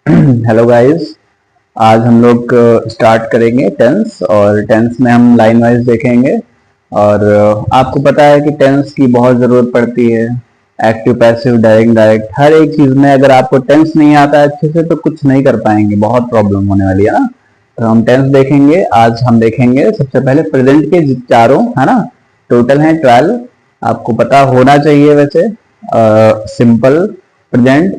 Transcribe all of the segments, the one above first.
Hello guys. आज हम लोग स्टार्ट करेंगे टेंस, और टेंस में हम लाइन वाइज देखेंगे। और आपको पता है कि टेंस की बहुत ज़रूरत पड़ती है। एक्टिव, पैसिव, डायरेक्ट, डायरेक्ट, हर एक चीज़ में अगर आपको टेंस नहीं आता है अच्छे से तो कुछ नहीं कर पाएंगे, बहुत प्रॉब्लम होने वाली है ना। तो हम टेंस देखेंगे। आज हम देखेंगे सबसे पहले प्रेजेंट के चारों, है ना। टोटल है 12। आपको पता होना चाहिए वैसे। Simple present,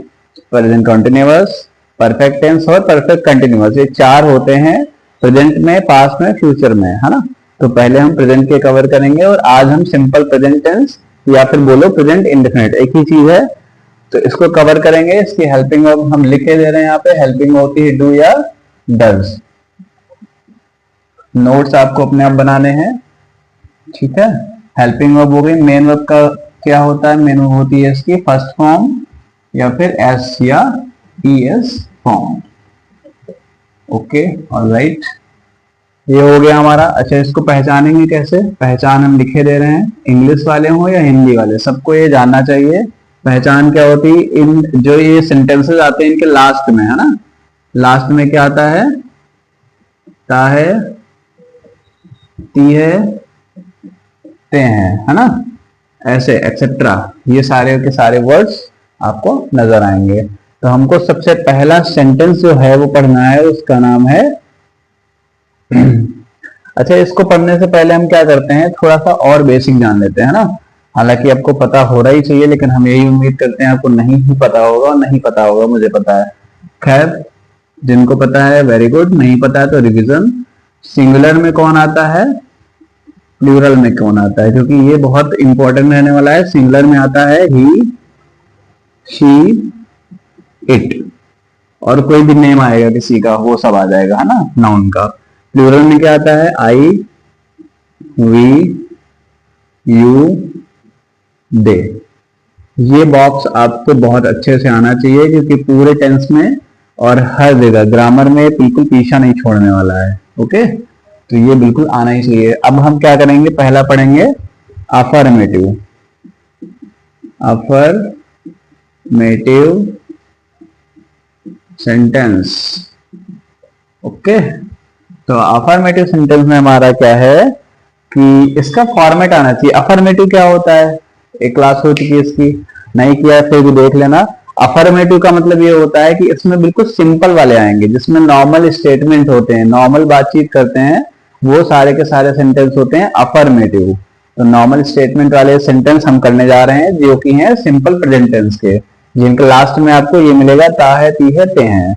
present continuous, perfect tense और परफेक्ट कंटिन्यूअस, ये चार होते हैं प्रेजेंट में, पास्ट में, फ्यूचर में, है ना। तो पहले हम प्रेजेंट के कवर करेंगे और आज हम सिंपल प्रेजेंट टेंस या फिर बोलो प्रेजेंट इंडेफिनिट, एक ही चीज है, तो इसको कवर करेंगे। इसकी हेल्पिंग वर्ब हम लिखे दे रहे हैं यहाँ पे। हेल्पिंग होती है डू या डज। नोट्स आपको अपने आप बनाने हैं, ठीक है। हेल्पिंग वर्ब हो गई। मेन वर्ब का क्या होता है? मेन वर्ब होती है इसकी फर्स्ट फॉर्म या फिर एस या ES फॉर्म। ओके, ऑलराइट, ये हो गया हमारा। अच्छा, इसको पहचानेंगे कैसे? पहचान हम लिखे दे रहे हैं, इंग्लिश वाले हो या हिंदी वाले, सबको ये जानना चाहिए। पहचान क्या होती है? इन जो ये सेंटेंसेस आते हैं इनके लास्ट में, है ना, लास्ट में क्या आता है? ता है, ती है, ते हैं, है ना, ऐसे एक्सेट्रा, ये सारे के सारे वर्ड्स आपको नजर आएंगे। तो हमको सबसे पहला सेंटेंस जो है वो पढ़ना है, उसका नाम है अच्छा, इसको पढ़ने से पहले हम क्या करते हैं, थोड़ा सा और बेसिक जान लेते हैं ना। हालांकि आपको पता होना ही चाहिए, लेकिन हम यही उम्मीद करते हैं आपको नहीं ही पता होगा। और नहीं पता होगा, मुझे पता है। खैर, जिनको पता है वेरी गुड, नहीं पता है तो रिवीजन। सिंगुलर में कौन आता है, प्लूरल में कौन आता है, क्योंकि ये बहुत इंपॉर्टेंट रहने वाला है। सिंगुलर में आता है ही, शी, इट, और कोई भी नेम आएगा किसी का वो सब आ जाएगा, है ना, नाउन का। प्लूरल में क्या आता है? आई, वी, यू, दे। ये बॉक्स आपको बहुत अच्छे से आना चाहिए, क्योंकि पूरे टेंस में और हर जगह ग्रामर में बिल्कुल पीछा नहीं छोड़ने वाला है। ओके, तो ये बिल्कुल आना ही चाहिए। अब हम क्या करेंगे, पहला पढ़ेंगे अफर्मेटिव। Affirmative sentence. ओके, तो अफर्मेटिव सेंटेंस में हमारा क्या है कि इसका फॉर्मेट आना चाहिए। अफर्मेटिव क्या होता है? एक क्लास हो चुकी है इसकी, नहीं किया है फिर भी देख लेना। अफर्मेटिव का मतलब ये होता है कि इसमें बिल्कुल सिंपल वाले आएंगे, जिसमें नॉर्मल स्टेटमेंट होते हैं, नॉर्मल बातचीत करते हैं, वो सारे के सारे सेंटेंस होते हैं अफर्मेटिव। तो नॉर्मल स्टेटमेंट वाले सेंटेंस हम करने जा रहे हैं, जो कि हैं सिंपल प्रेजेंट टेंस के, जिनके लास्ट में आपको ये मिलेगा, ता है, ती है, ते हैं।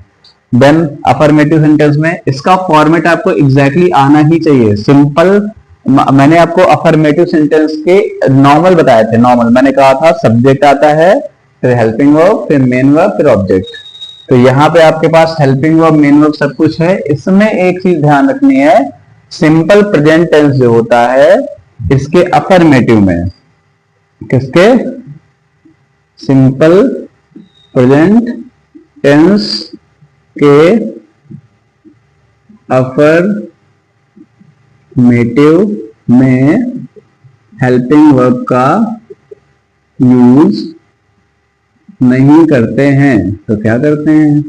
देन अफर्मेटिव सेंटेंस में इसका फॉर्मेट आपको एग्जैक्टली आना ही चाहिए, सिंपल। मैंने आपको अफर्मेटिव सेंटेंस के नॉर्मल बताए थे। नॉर्मल मैंने कहा था सब्जेक्ट आता है, फिर हेल्पिंग वर्ब, फिर मेन वर्ब, फिर ऑब्जेक्ट। तो यहाँ पे आपके पास हेल्पिंग वर्ब, मेन वर्ब सब कुछ है। इसमें एक चीज ध्यान रखनी है, सिंपल प्रेजेंट टेंस जो होता है इसके अफर्मेटिव में, किसके? सिंपल प्रेजेंट टेंस के अफर्मेटिव में हेल्पिंग वर्ब का यूज नहीं करते हैं। तो क्या करते हैं?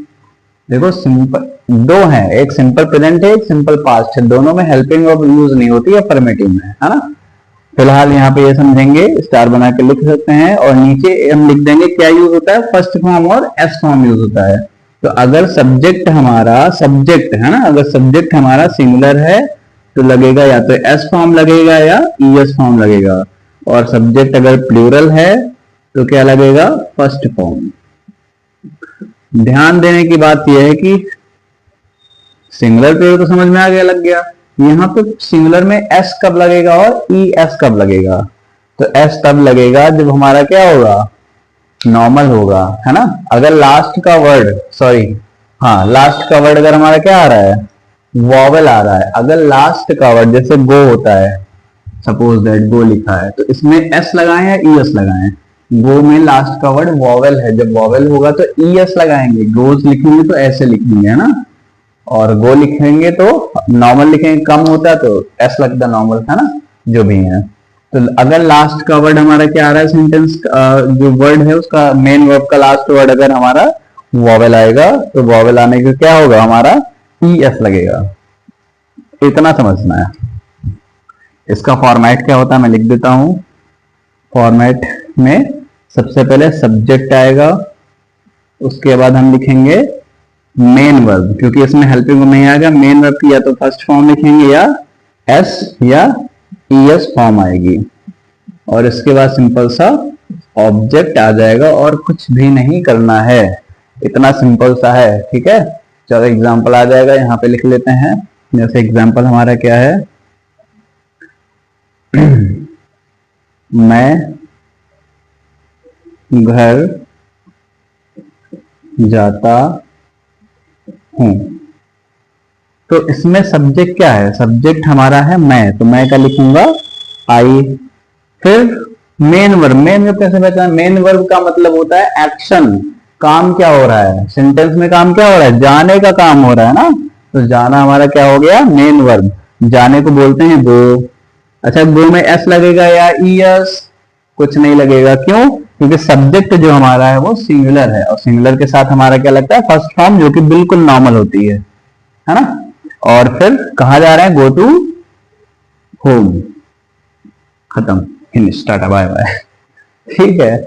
देखो, सिंपल दो हैं, एक सिंपल प्रेजेंट है, एक सिंपल पास्ट है। दोनों में हेल्पिंग वर्ब यूज नहीं होती अफर्मेटिव में, है ना। फिलहाल यहाँ पे ये समझेंगे, स्टार बना के लिख सकते हैं, और नीचे हम लिख देंगे क्या यूज होता है, फर्स्ट फॉर्म और एस फॉर्म यूज होता है। तो अगर सब्जेक्ट हमारा, सब्जेक्ट है ना, अगर सब्जेक्ट हमारा सिंगुलर है तो लगेगा या तो एस फॉर्म लगेगा या ES फॉर्म लगेगा, और सब्जेक्ट अगर प्लूरल है तो क्या लगेगा? First form. ध्यान देने की बात यह है कि सिंगुलर प्लूरल तो समझ में आ गया, लग गया। यहाँ पे सिंगुलर में एस कब लगेगा और ES कब लगेगा? तो एस तब लगेगा जब हमारा क्या होगा, नॉर्मल होगा, है ना। अगर लास्ट का वर्ड, सॉरी, हाँ, लास्ट का वर्ड अगर हमारा क्या आ रहा है, वॉवेल आ रहा है। अगर लास्ट का वर्ड जैसे गो होता है, सपोज दैट गो लिखा है, तो इसमें एस लगाएं या ES लगाएं? गो में लास्ट का वर्ड वॉवेल है, जब वॉवेल होगा तो ES लगाएंगे। गोज लिखेंगे तो ऐसे लिखेंगे, है ना, और गो लिखेंगे तो नॉर्मल लिखेंगे, कम होता है तो एस लगता नॉर्मल, है ना, जो भी है। तो अगर लास्ट का वर्ड हमारा क्या आ रहा है, सेंटेंस जो वर्ड है उसका, मेन वर्ब का लास्ट वर्ड अगर हमारा वॉवेल आएगा, तो वॉवेल आने का क्या होगा हमारा ई एस लगेगा। इतना समझना है। इसका फॉर्मेट क्या होता है मैं लिख देता हूं। फॉर्मेट में सबसे पहले सब्जेक्ट आएगा, उसके बाद हम लिखेंगे मेन वर्ब, क्योंकि इसमें हेल्पिंग वर्ब नहीं आएगा। मेन वर्ब की या तो फर्स्ट फॉर्म लिखेंगे या एस या ई एस फॉर्म आएगी, और इसके बाद सिंपल सा ऑब्जेक्ट आ जाएगा और कुछ भी नहीं करना है। इतना सिंपल सा है, ठीक है। चलो एग्जांपल आ जाएगा, यहाँ पे लिख लेते हैं। जैसे एग्जांपल हमारा क्या है, मैं घर जाता हूं। तो इसमें सब्जेक्ट क्या है, सब्जेक्ट हमारा है मैं, तो मैं क्या लिखूंगा आई। फिर मेन वर्ब, मेन वर्ब कैसे पहचान, मेन वर्ब का मतलब होता है एक्शन, काम क्या हो रहा है सेंटेंस में, काम क्या हो रहा है, जाने का काम हो रहा है ना। तो जाना हमारा क्या हो गया मेन वर्ब, जाने को बोलते हैं गो। अच्छा गो में एस लगेगा या ई एस, कुछ नहीं लगेगा, क्यों, क्योंकि सब्जेक्ट जो हमारा है वो सिंगुलर है, और सिंगुलर के साथ हमारा क्या लगता है फर्स्ट फॉर्म, जो कि बिल्कुल नॉर्मल होती है ना। और फिर कहा जा रहा है गो टू होम, खत्म, फिनिश, टाटा बाय बाय। ठीक है,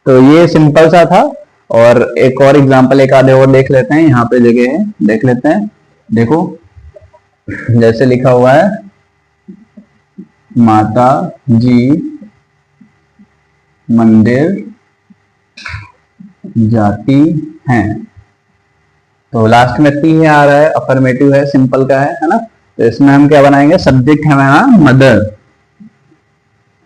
तो ये सिंपल सा था। और एक और एग्जांपल एक आधे और देख लेते हैं, यहाँ पे जगह है देख लेते हैं। देखो जैसे लिखा हुआ है माता जी मंदिर जाती हैं, तो लास्ट में ती है आ रहा है, अफर्मेटिव है, सिंपल का है ना। तो इसमें हम क्या बनाएंगे, सब्जेक्ट है हमारा मदर,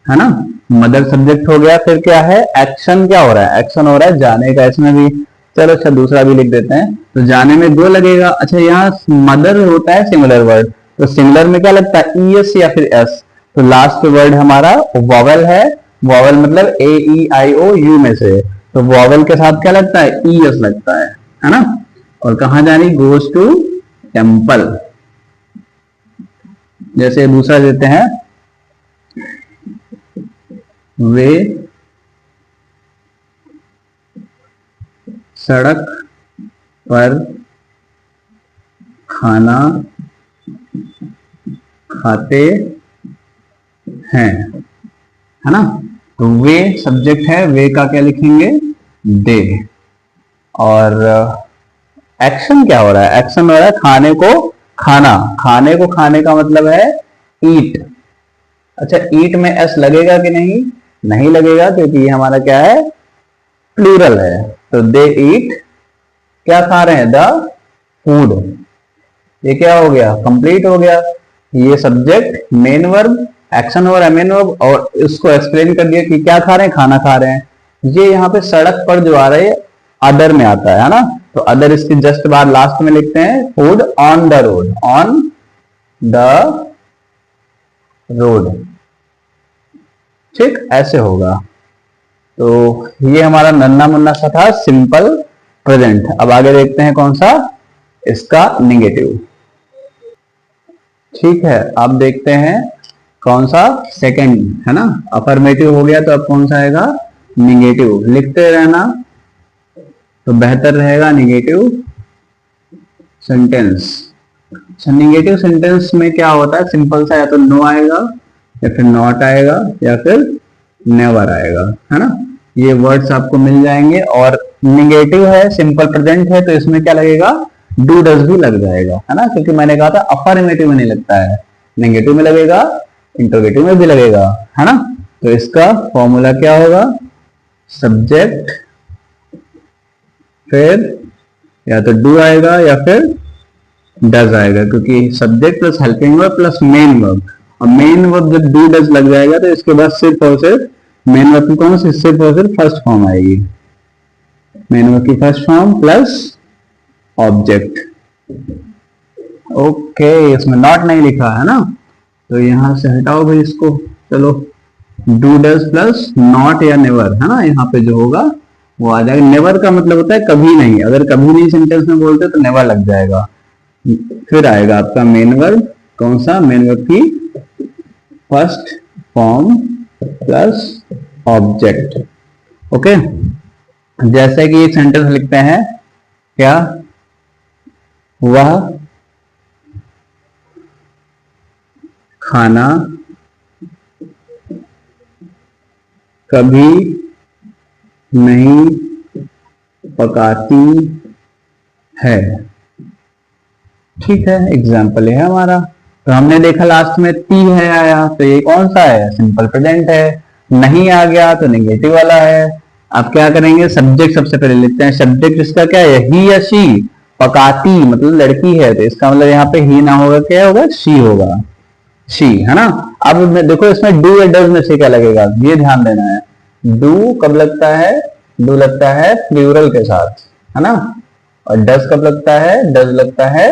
है ना, मदर सब्जेक्ट हो गया। फिर क्या है, एक्शन क्या हो रहा है, एक्शन हो रहा है जाने का, इसमें भी चलो अच्छा दूसरा भी लिख देते हैं। तो जाने में गो लगेगा। अच्छा यहाँ मदर होता है सिंगुलर वर्ड, तो सिंगुलर में क्या लगता है ई एस या फिर एस, तो लास्ट वर्ड हमारा वॉवेल है। वॉवेल मतलब ए ई आई ओ यू में से, तो वॉवेल के साथ क्या लगता है ई एस लगता है ना। और कहां जानी, गोज टू टेम्पल। जैसे दूसरा देते हैं, वे सड़क पर खाना खाते हैं, है ना। तो वे सब्जेक्ट है, वे का क्या लिखेंगे दे। और एक्शन क्या हो रहा है, एक्शन हो रहा है खाने को खाना, खाने को खाने का मतलब है ईट। अच्छा ईट में एस लगेगा कि नहीं, नहीं लगेगा, क्योंकि ये हमारा क्या है प्लूरल है। तो दे ईट, क्या खा रहे हैं द फूड, ये क्या हो गया कंप्लीट हो गया। ये सब्जेक्ट मेन वर्ब, एक्शन हो रहा है मेन वर्ब, और इसको एक्सप्लेन कर दिया कि क्या खा रहे हैं, खाना खा रहे हैं। ये यहाँ पे सड़क पर जो आ रहा है अदर में आता है ना, तो अदर इसके जस्ट बाद लास्ट में लिखते हैं food on the road, on the road, ठीक ऐसे होगा। तो ये हमारा नन्ना मुन्ना सा था सिंपल प्रेजेंट। अब आगे देखते हैं कौन सा, इसका निगेटिव। ठीक है, अब देखते हैं कौन सा सेकंड, है ना, अफर्मेटिव हो गया, तो अब कौन सा आएगा निगेटिव। लिखते रहना तो बेहतर रहेगा निगेटिव सेंटेंस। अच्छा निगेटिव सेंटेंस में क्या होता है, सिंपल सा या तो नो आएगा या फिर नॉट आएगा या फिर नेवर आएगा, है ना। ये वर्ड्स आपको मिल जाएंगे। और निगेटिव है, सिंपल प्रेजेंट है, तो इसमें क्या लगेगा डू डज भी लग जाएगा, है ना, क्योंकि मैंने कहा था अफर्मेटिव में नहीं लगता है, नेगेटिव में लगेगा, इंटरोगेटिव में भी लगेगा, है ना। तो इसका फॉर्मूला क्या होगा, सब्जेक्ट फिर या तो डू आएगा या फिर डज आएगा, क्योंकि subject plus helping verb plus main verb, और मेन वर्ब जब डू डज लग जाएगा तो इसके बाद सिर्फ और सिर्फ मेन वर्ब की कौन सी, सिर्फ और सिर्फ फर्स्ट फॉर्म आएगी, मेन वर्ब की first form plus object. Okay, इसमें नॉट नहीं लिखा है ना, तो यहां से हटाओ भाई इसको। चलो डू डज प्लस नॉट या नेवर, है ना, यहाँ पे जो होगा वो आ जाएगा। नेवर का मतलब होता है कभी नहीं, अगर कभी नहीं सेंटेंस में बोलते तो नेवर लग जाएगा। फिर आएगा आपका मेन वर्ब, कौन सा, मेन वर्ब की first form plus object. Okay, जैसे कि एक सेंटेंस लिखते हैं, क्या वह खाना कभी नहीं पकाती है। ठीक है, एग्जाम्पल है हमारा। तो हमने देखा लास्ट में ती है आया, तो ये कौन सा है? सिंपल प्रेजेंट है। नहीं आ गया तो नेगेटिव वाला है। अब क्या करेंगे? सब्जेक्ट सबसे पहले लेते हैं। सब्जेक्ट इसका क्या है? ही या शी। पकाती मतलब लड़की है, तो इसका मतलब यहाँ पे ही ना होगा, क्या होगा? शी होगा, शी, है ना। अब देखो इसमें डू या डज में से क्या लगेगा, ये ध्यान देना है। डू कब लगता है? डू लगता है प्लूरल के साथ, है ना। और डज कब लगता है? डज लगता है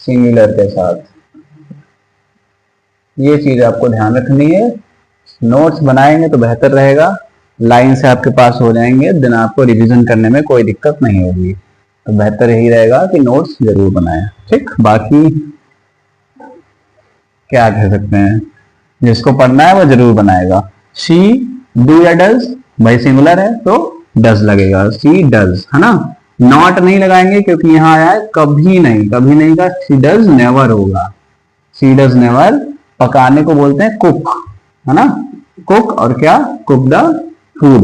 सिंगुलर के साथ। ये चीज आपको ध्यान रखनी है। नोट्स बनाएंगे तो बेहतर रहेगा, लाइन से आपके पास हो जाएंगे, देन आपको रिवीजन करने में कोई दिक्कत नहीं होगी। तो बेहतर यही रहेगा कि नोट्स जरूर बनाएं। ठीक, बाकी क्या कह सकते हैं, जिसको पढ़ना है वो जरूर बनाएगा। शी, डू या डज, भाई सिंगुलर है तो डज लगेगा, शी डज, है ना। नॉट नहीं लगाएंगे क्योंकि यहाँ आया है कभी नहीं, कभी नहीं का शी डज नेवर होगा, शी डज नेवर। पकाने को बोलते हैं कुक, है ना, कुक। और क्या? कुक द फूड,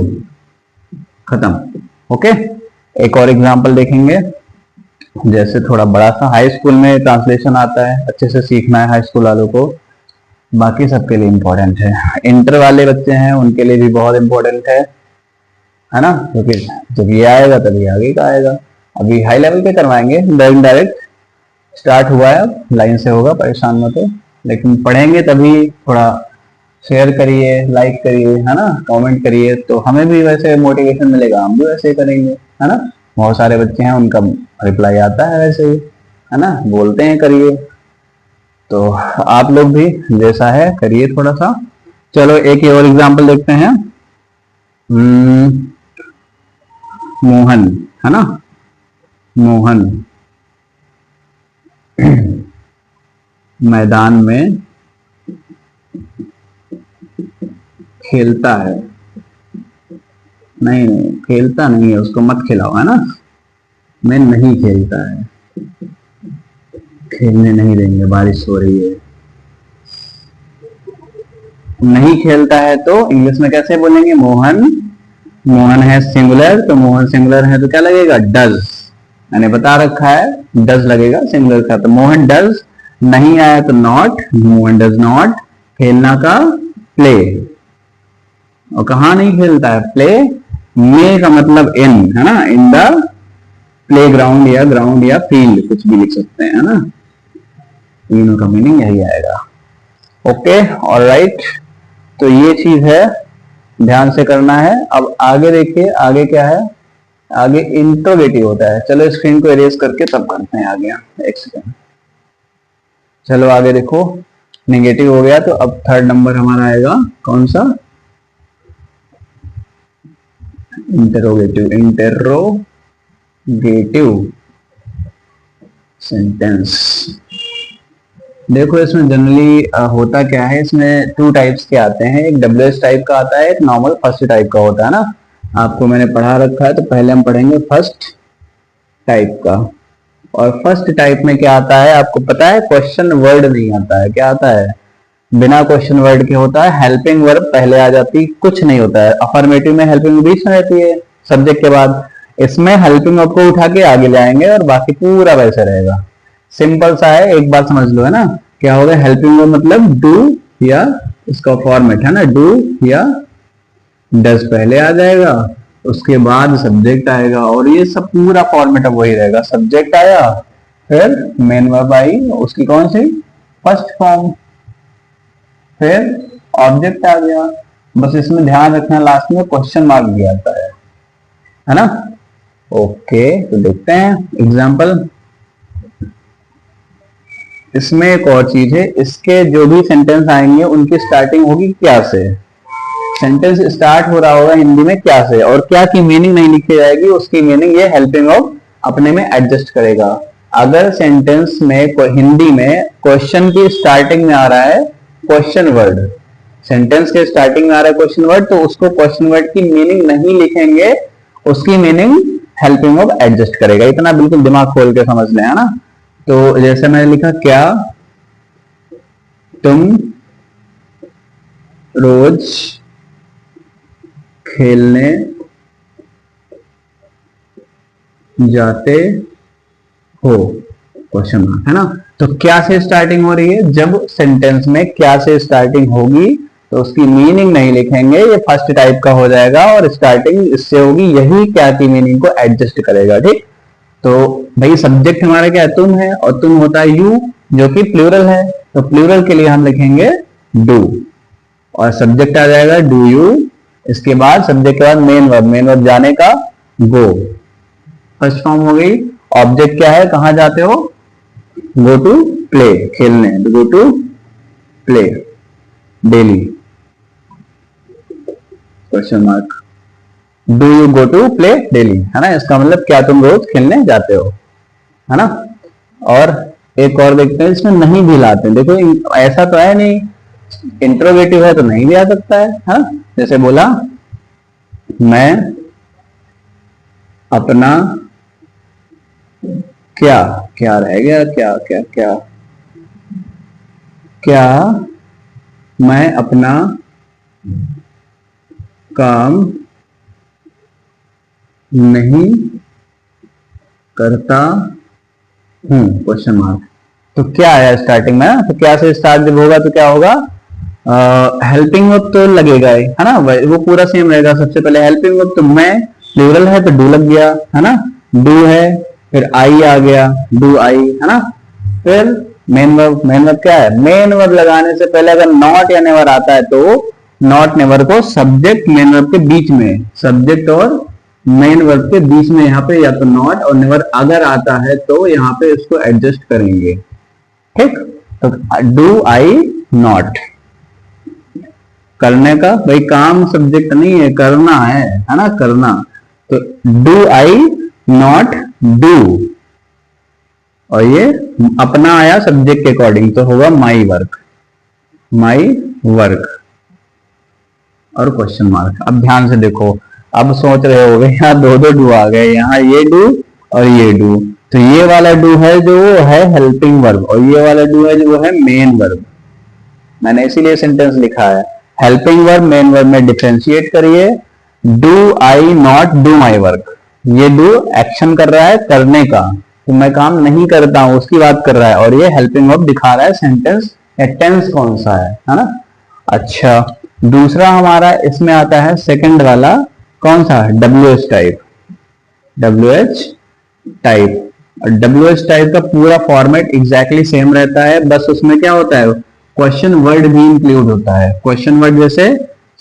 खत्म। ओके, एक और एग्जांपल देखेंगे। जैसे थोड़ा बड़ा सा हाई स्कूल में ट्रांसलेशन आता है, अच्छे से सीखना है हाई स्कूल वालों को, बाकी सबके लिए इंपॉर्टेंट है। इंटर वाले बच्चे हैं उनके लिए भी बहुत इंपॉर्टेंट है ना, क्योंकि जब ये आएगा तभी आगे का आएगा। अभी हाई लेवल पे करवाएंगे, डायरेक्ट स्टार्ट हुआ है, लाइन से होगा, परेशान मत हो। लेकिन पढ़ेंगे तभी, थोड़ा शेयर करिए, लाइक करिए, है ना, कमेंट करिए, तो हमें भी वैसे मोटिवेशन मिलेगा, हम भी वैसे करेंगे, है ना। बहुत सारे बच्चे हैं उनका रिप्लाई आता है वैसे ही, है ना, बोलते हैं करिए, तो आप लोग भी जैसा है करिए थोड़ा सा। चलो एक और एग्जांपल देखते हैं। मोहन, है ना, मोहन मैदान में खेलता है। नहीं नहीं, खेलता नहीं है, उसको मत खिलाओ, है ना। मैं नहीं खेलता है, खेलने नहीं देंगे, बारिश हो रही है। नहीं खेलता है तो इंग्लिश में कैसे बोलेंगे? मोहन, मोहन है सिंगुलर, तो मोहन सिंगुलर है तो क्या लगेगा? डज। मैंने बता रखा है, डज लगेगा सिंगुलर का, तो मोहन डज। नहीं आया तो नॉट, मोहन डज नॉट। खेलना का प्ले, और कहा नहीं खेलता है? प्ले में का मतलब इन, है ना, इन द प्ले ग्राउंड या ग्राउंड या फील्ड, कुछ भी लिख सकते हैं, है ना। तीनों का मीनिंग यही आएगा। ओके, ऑलराइट, तो ये चीज है, ध्यान से करना है। अब आगे देखिए, आगे क्या है? आगे इंट्रोगेटिव होता है। चलो स्क्रीन को इरेज करके तब करते हैं आगे, एक सेकंड। चलो आगे देखो, नेगेटिव हो गया, तो अब थर्ड नंबर हमारा आएगा कौन सा? Interrogative, interrogative sentence. देखो इसमें जनरली होता क्या है, इसमें टू टाइप्स के आते हैं, एक WH टाइप का आता है, एक नॉर्मल फर्स्ट टाइप का होता है ना। आपको मैंने पढ़ा रखा है, तो पहले हम पढ़ेंगे फर्स्ट टाइप का। और फर्स्ट टाइप में क्या आता है आपको पता है? क्वेश्चन वर्ड नहीं आता है। क्या आता है? बिना क्वेश्चन वर्ड के होता है, हेल्पिंग वर्ब पहले आ जाती, कुछ नहीं होता है। अफर्मेटिव में हेल्पिंग बीच में रहती है सब्जेक्ट के बाद, इसमें हेल्पिंग वर्ब को उठा के आगे लाएंगे और बाकी पूरा वैसे रहेगा। सिंपल सा है, एक बात समझ लो, है ना। क्या होगा? हेल्पिंग वर्ब मतलब डू, या इसका फॉर्मेट है ना, डू या डज पहले आ जाएगा, उसके बाद सब्जेक्ट आएगा, और ये सब पूरा फॉर्मेट अब वही रहेगा। सब्जेक्ट आया, फिर मेन वर्ब आई, उसकी कौन सी? फर्स्ट फॉर्म, फिर ऑब्जेक्ट आ गया। बस इसमें ध्यान रखना, लास्ट में क्वेश्चन मार्क भी आता है ना। ओके, तो देखते हैं एग्जांपल। इसमें एक और चीज है, इसके जो भी सेंटेंस आएंगे उनकी स्टार्टिंग होगी क्या से। सेंटेंस स्टार्ट हो रहा होगा हिंदी में क्या से, और क्या की मीनिंग नहीं लिखी जाएगी, उसकी मीनिंग ये हेल्पिंग वर्ब अपने में एडजस्ट करेगा। अगर सेंटेंस में हिंदी में क्वेश्चन की स्टार्टिंग में आ रहा है क्वेश्चन वर्ड, सेंटेंस के स्टार्टिंग में आ रहा है क्वेश्चन वर्ड, तो उसको क्वेश्चन वर्ड की मीनिंग नहीं लिखेंगे, उसकी मीनिंग हेल्पिंग वर्ब एडजस्ट करेगा। इतना बिल्कुल दिमाग खोल के समझ लें, है ना। तो जैसे मैंने लिखा, क्या तुम रोज खेलने जाते हो, क्वेश्चन मार्क, है ना। तो क्या से स्टार्टिंग हो रही है, जब सेंटेंस में क्या से स्टार्टिंग होगी तो उसकी मीनिंग नहीं लिखेंगे, ये फर्स्ट टाइप का हो जाएगा और स्टार्टिंग इससे होगी, यही क्या की मीनिंग को एडजस्ट करेगा, ठीक। तो भाई सब्जेक्ट हमारा क्या है, तुम है, और तुम होता है यू, जो कि प्लूरल है, तो प्लूरल के लिए हम लिखेंगे डू, और सब्जेक्ट आ जाएगा डू यू। इसके बाद सब्जेक्ट के बाद मेन वर्ब जाने का गो, फर्स्ट फॉर्म हो गई। ऑब्जेक्ट क्या है, कहां जाते हो, गो टू प्ले, खेलने, go to play daily, question mark, do you go to play daily, है ना। इसका मतलब क्या तुम रोज खेलने जाते हो, है ना। और एक और देखते हैं, इसमें नहीं भी लाते हैं, देखो ऐसा तो है नहीं, इंट्रोगेटिव है तो नहीं भी आ सकता है ना। जैसे बोला, मैं अपना क्या, क्या रह गया, क्या क्या क्या, क्या मैं अपना काम नहीं करता हूं, क्वेश्चन मार्क। तो क्या आया स्टार्टिंग में, तो क्या से स्टार्ट जब होगा तो क्या होगा, हेल्पिंग वर्ब तो लगेगा ही, है ना, वो पूरा सेम रहेगा। सबसे पहले हेल्पिंग वर्ब, तो मैं प्लूरल है तो डू लग गया, है ना, डू है, फिर आई आ गया, डू आई, है ना। फिर मेन वर्ब क्या है, मेन वर्ब लगाने से पहले अगर नॉट या नेवर आता है तो नॉट नेवर को सब्जेक्ट मेन वर्ब के बीच में, सब्जेक्ट और मेन वर्ब के बीच में यहाँ पे या तो नॉट और नेवर अगर आता है तो यहाँ पे इसको एडजस्ट करेंगे, ठीक। तो डू आई नॉट, करने का, भाई काम सब्जेक्ट नहीं है, करना है ना, करना। तो डू आई नॉट डू, और ये अपना आया सब्जेक्ट के अकॉर्डिंग तो होगा माई वर्क, माई वर्क, और क्वेश्चन मार्क। अब ध्यान से देखो, अब सोच रहे हो यहाँ दो दो डू आ गए, यहाँ ये डू और ये डू, तो ये वाला डू है जो है हेल्पिंग वर्ब, और ये वाला डू है जो है मेन वर्ब। मैंने इसीलिए सेंटेंस लिखा है, हेल्पिंग वर्ब मेन वर्ब में डिफरेंशिएट करिए। Do I not do my work, ये डू एक्शन कर रहा है करने का, तो मैं काम नहीं करता हूं उसकी बात कर रहा है, और ये हेल्पिंग वर्ब दिखा रहा है सेंटेंस या टेंस कौन सा है ना। अच्छा, दूसरा हमारा इसमें आता है सेकंड वाला, कौन सा, W H type, W H type. और डब्ल्यू एच टाइप का पूरा फॉर्मेट एग्जैक्टली सेम रहता है, बस उसमें क्या होता है, क्वेश्चन वर्ड भी इंक्लूड होता है। क्वेश्चन वर्ड जैसे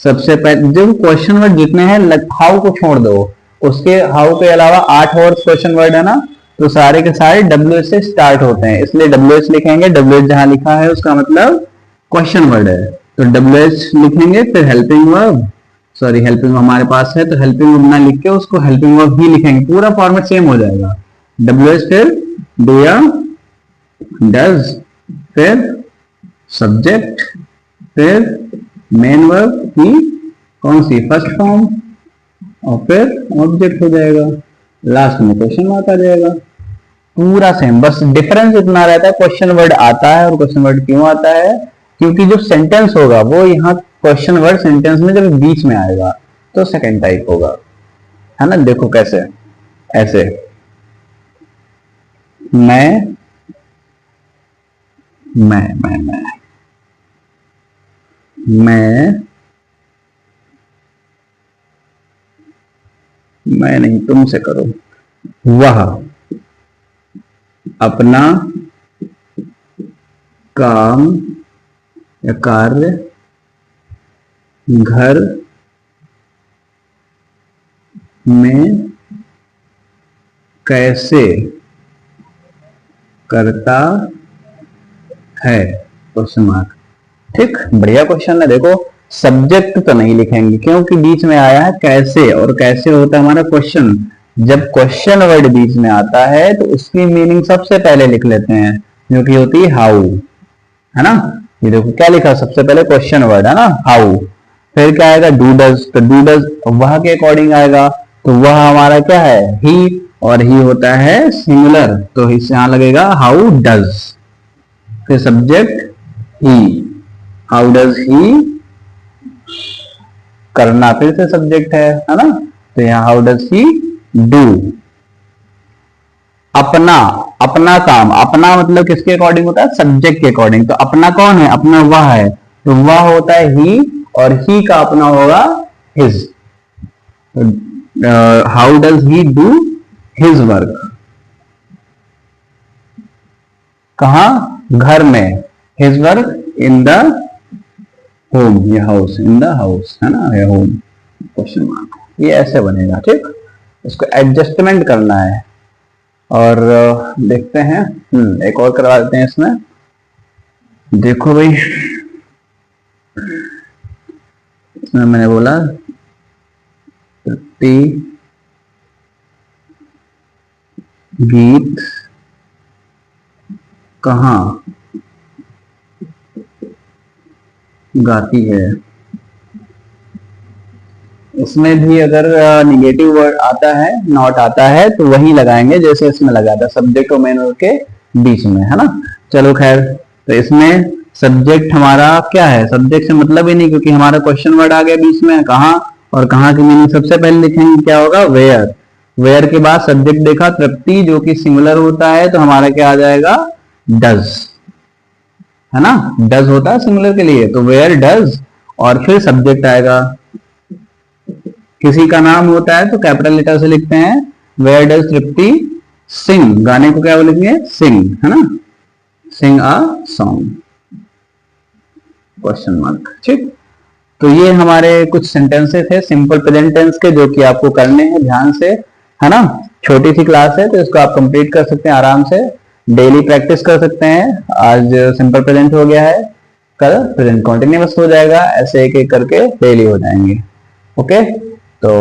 सबसे पहले जो क्वेश्चन वर्ड जितने हैं, हाउ को छोड़ दो, उसके हाउ के अलावा 8 और क्वेश्चन वर्ड है ना, तो सारे के सारे डब्ल्यू एच से स्टार्ट होते हैं, इसलिए डब्ल्यू एच लिखेंगे। डब्ल्यू एच जहां लिखा है उसका मतलब क्वेश्चन वर्ड है, तो डब्ल्यू एच लिखेंगे। फिर हेल्पिंग वर्ब, सॉरी हेल्पिंग हमारे पास है तो हेल्पिंग वर्ब ना लिख के उसको हेल्पिंग वर्ब ही लिखेंगे, पूरा फॉर्मेट सेम हो जाएगा। डब्ल्यू एच, फिर डू या डज, फिर सब्जेक्ट, फिर मेन वर्ब की कौन सी, फर्स्ट फॉर्म, और फिर ऑब्जेक्ट हो जाएगा, लास्ट में क्वेश्चन मार्क आ जाएगा, पूरा सेम। बस डिफरेंस इतना रहता है, क्वेश्चन वर्ड आता है, और क्वेश्चन वर्ड क्यों आता है, क्योंकि जो सेंटेंस होगा वो यहाँ क्वेश्चन वर्ड सेंटेंस में जब बीच में आएगा तो सेकंड टाइप होगा, है ना। देखो कैसे, ऐसे मैं नहीं, तुमसे करो, वह अपना काम या कार्य घर में कैसे करता है, क्वेश्चन मार्क, ठीक। बढ़िया क्वेश्चन है। देखो सब्जेक्ट तो नहीं लिखेंगे क्योंकि बीच में आया है कैसे, और कैसे होता है हमारा क्वेश्चन, जब क्वेश्चन वर्ड बीच में आता है तो उसकी मीनिंग सबसे पहले लिख लेते हैं, जो कि होती है हाउ, है ना। ये देखो क्या लिखा, सबसे पहले क्वेश्चन वर्ड है ना, हाउ, फिर क्या आएगा, डू डज, तो डू डज वह के अकॉर्डिंग आएगा, तो वह हमारा क्या है, ही, और ही होता है सिंगुलर, तो इससे यहां लगेगा हाउ डज, फिर subject he, how does he करना, फिर से सब्जेक्ट है ना, तो यहाँ हाउ डज ही डू। अपना, अपना काम, अपना मतलब किसके अकॉर्डिंग होता है, सब्जेक्ट के अकॉर्डिंग, तो अपना कौन है, अपना वह है, तो वह होता है ही, और ही का अपना होगा his. How does he do his work, कहा, घर में, his work in the home, ये हाउस, इन द हाउस है ना, ये होम, क्वेश्चन मार्क, ये ऐसे बनेगा, ठीक, इसको एडजस्टमेंट करना है। और देखते हैं, एक और करवा देते हैं इसमें, देखो भाई, इसमें मैंने बोला तृप्ति गीत कहाँ गाती है, इसमें भी अगर निगेटिव वर्ड आता है, नॉट आता है, तो वही लगाएंगे जैसे इसमें लगा था, सब्जेक्ट और मेन वर्ब के बीच में, है ना। चलो खैर, तो इसमें सब्जेक्ट हमारा क्या है, सब्जेक्ट से मतलब ही नहीं, क्योंकि हमारा क्वेश्चन वर्ड आ गया बीच में, कहाँ, और कहाँ की मीनिंग सबसे पहले लिखेंगे, क्या होगा, वेयर, वेयर के बाद सब्जेक्ट देखा तृप्ति, जो कि सिंगुलर होता है, तो हमारा क्या आ जाएगा, डज, है ना, डज होता है सिंगुलर के लिए, तो वेयर डज, और फिर सब्जेक्ट आएगा, किसी का नाम होता है तो कैपिटल लेटर से लिखते हैं, वेयर डज तृप्ति सिंग, गाने को क्या बोलेंगे, सिंग, है ना, सिंग अ सॉन्ग, क्वेश्चन मार्क, ठीक। तो ये हमारे कुछ सेंटेंसेस थे सिंपल प्रेजेंट टेंस के, जो कि आपको करने हैं ध्यान से, है ना। छोटी सी क्लास है, तो इसको आप कंप्लीट कर सकते हैं आराम से, डेली प्रैक्टिस कर सकते हैं। आज सिंपल प्रेजेंट हो गया है, कल प्रेजेंट कॉन्टिन्यूअस हो जाएगा, ऐसे एक एक करके डेली हो जाएंगे। ओके, तो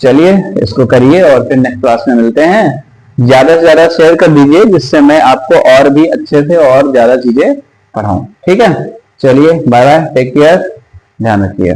चलिए इसको करिए और फिर नेक्स्ट क्लास में मिलते हैं। ज्यादा से ज्यादा शेयर कर दीजिए, जिससे मैं आपको और भी अच्छे से और ज्यादा चीजें पढ़ाऊं, ठीक है। चलिए बाय बाय, टेक केयर, ध्यान रखिए।